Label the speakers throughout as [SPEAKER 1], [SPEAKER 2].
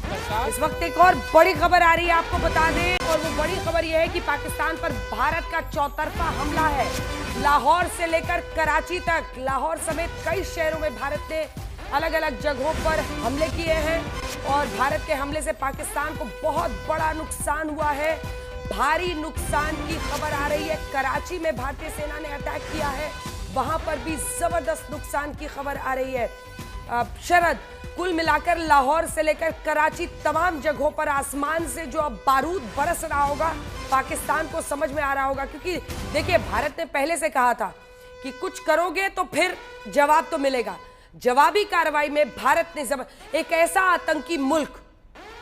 [SPEAKER 1] इस वक्त एक और बड़ी खबर आ रही है, आपको बता दें, और वो बड़ी खबर यह है कि पाकिस्तान पर भारत का चौतरफा हमला है। लाहौर से लेकर कराची तक, लाहौर समेत कई शहरों में भारत ने अलग अलग जगहों पर हमले किए हैं और भारत के हमले से पाकिस्तान को बहुत बड़ा नुकसान हुआ है। भारी नुकसान की खबर आ रही है। कराची में भारतीय सेना ने अटैक किया है, वहां पर भी जबरदस्त नुकसान की खबर आ रही है। शरद, कुल मिलाकर लाहौर से लेकर कराची तमाम जगहों पर आसमान से जो अब बारूद बरस रहा होगा, पाकिस्तान को समझ में आ रहा होगा, क्योंकि देखिए भारत ने पहले से कहा था कि कुछ करोगे तो फिर जवाब तो मिलेगा। जवाबी कार्रवाई में भारत ने एक ऐसा आतंकी मुल्क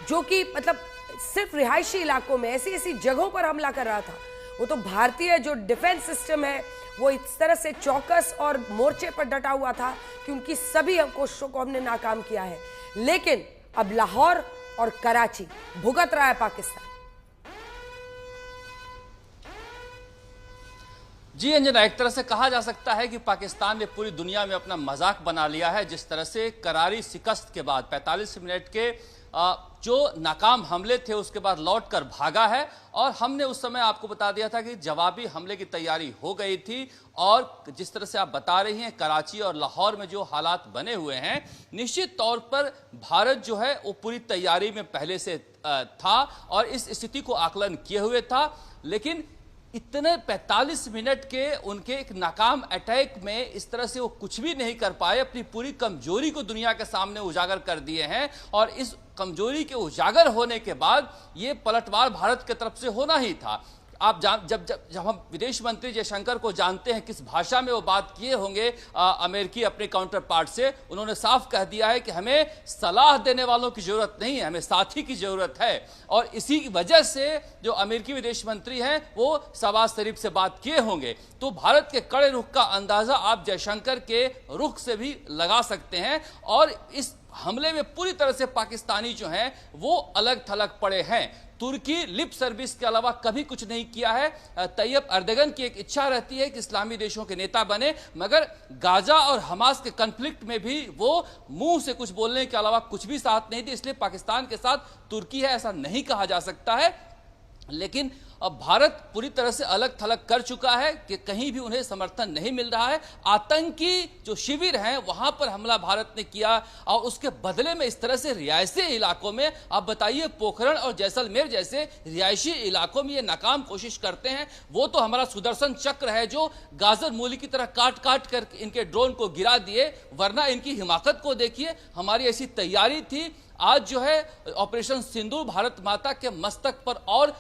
[SPEAKER 1] जो कि मतलब सिर्फ रिहायशी इलाकों में ऐसी ऐसी जगहों पर हमला कर रहा था, वो तो भारतीय जो डिफेंस सिस्टम है वो इस तरह से चौकस और मोर्चे पर डटा हुआ था कि उनकी सभी कोशिशों को हमने नाकाम किया है। लेकिन अब लाहौर और कराची भुगत रहा है पाकिस्तान।
[SPEAKER 2] जी अंजना, एक तरह से कहा जा सकता है कि पाकिस्तान ने पूरी दुनिया में अपना मजाक बना लिया है। जिस तरह से करारी शिकस्त के बाद 45 मिनट के जो नाकाम हमले थे उसके बाद लौटकर भागा है, और हमने उस समय आपको बता दिया था कि जवाबी हमले की तैयारी हो गई थी। और जिस तरह से आप बता रही हैं, कराची और लाहौर में जो हालात बने हुए हैं, निश्चित तौर पर भारत जो है वो पूरी तैयारी में पहले से था और इस स्थिति को आकलन किए हुए था। लेकिन इतने 45 मिनट के उनके एक नाकाम अटैक में इस तरह से वो कुछ भी नहीं कर पाए, अपनी पूरी कमजोरी को दुनिया के सामने उजागर कर दिए हैं। और इस कमजोरी के उजागर होने के बाद ये पलटवार भारत की तरफ से होना ही था। आप जब हम विदेश मंत्री जयशंकर को जानते हैं किस भाषा में वो बात किए होंगे अमेरिकी अपने काउंटर पार्ट से, उन्होंने साफ कह दिया है कि हमें सलाह देने वालों की जरूरत नहीं है, हमें साथी की जरूरत है। और इसी की वजह से जो अमेरिकी विदेश मंत्री हैं वो शहबाज शरीफ से बात किए होंगे। तो भारत के कड़े रुख का अंदाजा आप जयशंकर के रुख से भी लगा सकते हैं। और इस हमले में पूरी तरह से पाकिस्तानी जो हैं वो अलग थलग पड़े हैं। तुर्की लिप सर्विस के अलावा कभी कुछ नहीं किया है। तैयब अर्दगन की एक इच्छा रहती है कि इस्लामी देशों के नेता बने, मगर गाजा और हमास के कॉन्फ्लिक्ट में भी वो मुंह से कुछ बोलने के अलावा कुछ भी साथ नहीं दी। इसलिए पाकिस्तान के साथ तुर्की है ऐसा नहीं कहा जा सकता है। लेकिन अब भारत पूरी तरह से अलग थलग कर चुका है कि कहीं भी उन्हें समर्थन नहीं मिल रहा है। आतंकी जो शिविर हैं वहां पर हमला भारत ने किया और उसके बदले में इस तरह से रिहायशी इलाकों में, आप बताइए, पोखरण और जैसलमेर जैसे रिहायशी इलाकों में ये नाकाम कोशिश करते हैं। वो तो हमारा सुदर्शन चक्र है जो गाजर मूली की तरह काट काट कर इनके ड्रोन को गिरा दिए। वरना इनकी हिमाकत को देखिए, हमारी ऐसी तैयारी थी। आज जो है ऑपरेशन सिंदूर भारत माता के मस्तक पर और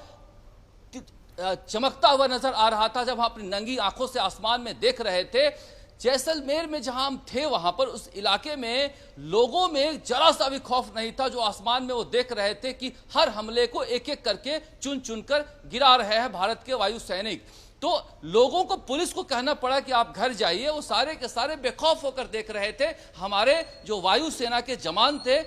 [SPEAKER 2] चमकता हुआ नजर आ रहा था जब हम अपनी नंगी आंखों से आसमान में देख रहे थे। जैसलमेर में जहां हम थे वहां पर उस इलाके में लोगों में जरा सा भी खौफ नहीं था, जो आसमान में वो देख रहे थे कि हर हमले को एक एक करके चुन चुनकर गिरा रहे हैं भारत के वायु सैनिक। तो लोगों को, पुलिस को कहना पड़ा कि आप घर जाइए। वो सारे के सारे बेखौफ होकर देख रहे थे। हमारे जो वायु सेना के जवान थे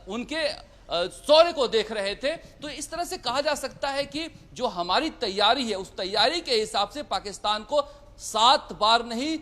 [SPEAKER 2] उनके शौर्य को देख रहे थे। तो इस तरह से कहा जा सकता है कि जो हमारी तैयारी है उस तैयारी के हिसाब से पाकिस्तान को 7 बार नहीं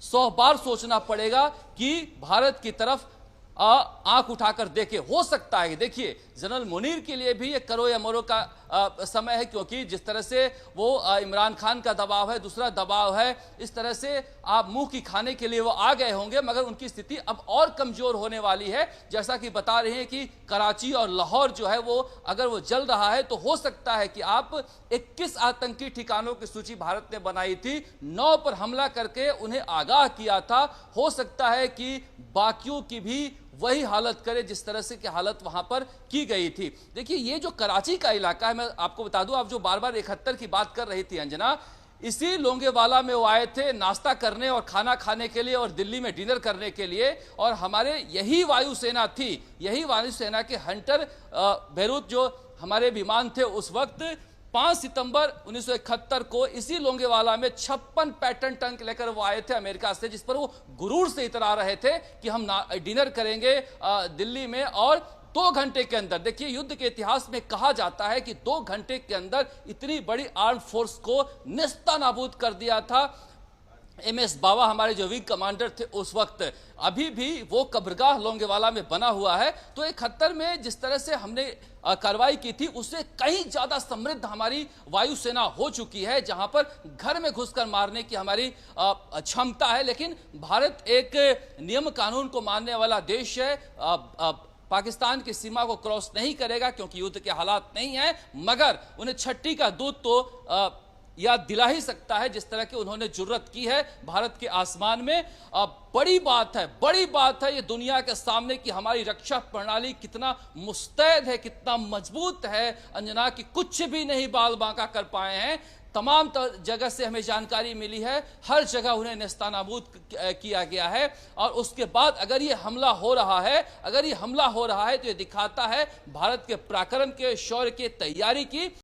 [SPEAKER 2] 100 बार सोचना पड़ेगा कि भारत की तरफ आंख उठाकर देखे। हो सकता है, देखिए, जनरल मुनीर के लिए भी ये करो या मरो का समय है, क्योंकि जिस तरह से वो इमरान खान का दबाव है, दूसरा दबाव है, इस तरह से आप मुंह की खाने के लिए वो आ गए होंगे, मगर उनकी स्थिति अब और कमजोर होने वाली है। जैसा कि बता रहे हैं कि कराची और लाहौर जो है वो अगर वो जल रहा है तो हो सकता है कि आप 21 आतंकी ठिकानों की सूची भारत ने बनाई थी, 9 पर हमला करके उन्हें आगाह किया था। हो सकता है कि बाकियों की भी वही हालत करे जिस तरह से की हालत वहां पर की गई थी। देखिए, ये जो कराची का इलाका है, मैं आपको बता दूं, आप जो बार बार 71 की बात कर रही थी अंजना, इसी लोंगेवाला में वो आए थे नाश्ता करने और खाना खाने के लिए और दिल्ली में डिनर करने के लिए। और हमारे यही वायुसेना थी, यही वायुसेना के हंटर बेरूत जो हमारे विमान थे उस वक्त 5 सितंबर 1971 को इसी लोंगेवाला में 56 पैटर्न टैंक लेकर वो आए थे अमेरिका से, जिस पर वो गुरूर से इतरा रहे थे कि हम डिनर करेंगे दिल्ली में। और 2 घंटे के अंदर, देखिए, युद्ध के इतिहास में कहा जाता है कि 2 घंटे के अंदर इतनी बड़ी आर्म फोर्स को नेस्तानाबूद कर दिया था MS बावा हमारे जो विंग कमांडर थे उस वक्त, अभी भी वो कब्रगाह लोंगेवाला में बना हुआ है। तो 71 में जिस तरह से हमने कार्रवाई की थी उससे कहीं ज्यादा समृद्ध हमारी वायुसेना हो चुकी है, जहां पर घर में घुसकर मारने की हमारी क्षमता है। लेकिन भारत एक नियम कानून को मानने वाला देश है, पाकिस्तान की सीमा को क्रॉस नहीं करेगा क्योंकि युद्ध के हालात नहीं है, मगर उन्हें छठी का दूध तो याद दिला ही सकता है जिस तरह की उन्होंने जुर्रत की है भारत के आसमान में। बड़ी बात है ये दुनिया के सामने कि हमारी रक्षा प्रणाली कितना मुस्तैद है, कितना मजबूत है अंजना, की कुछ भी नहीं बाल बांका कर पाए हैं। तमाम जगह से हमें जानकारी मिली है, हर जगह उन्हें नेस्तानाबूद किया गया है। और उसके बाद अगर ये हमला हो रहा है तो ये दिखाता है भारत के पराक्रम के, शौर्य के, तैयारी की।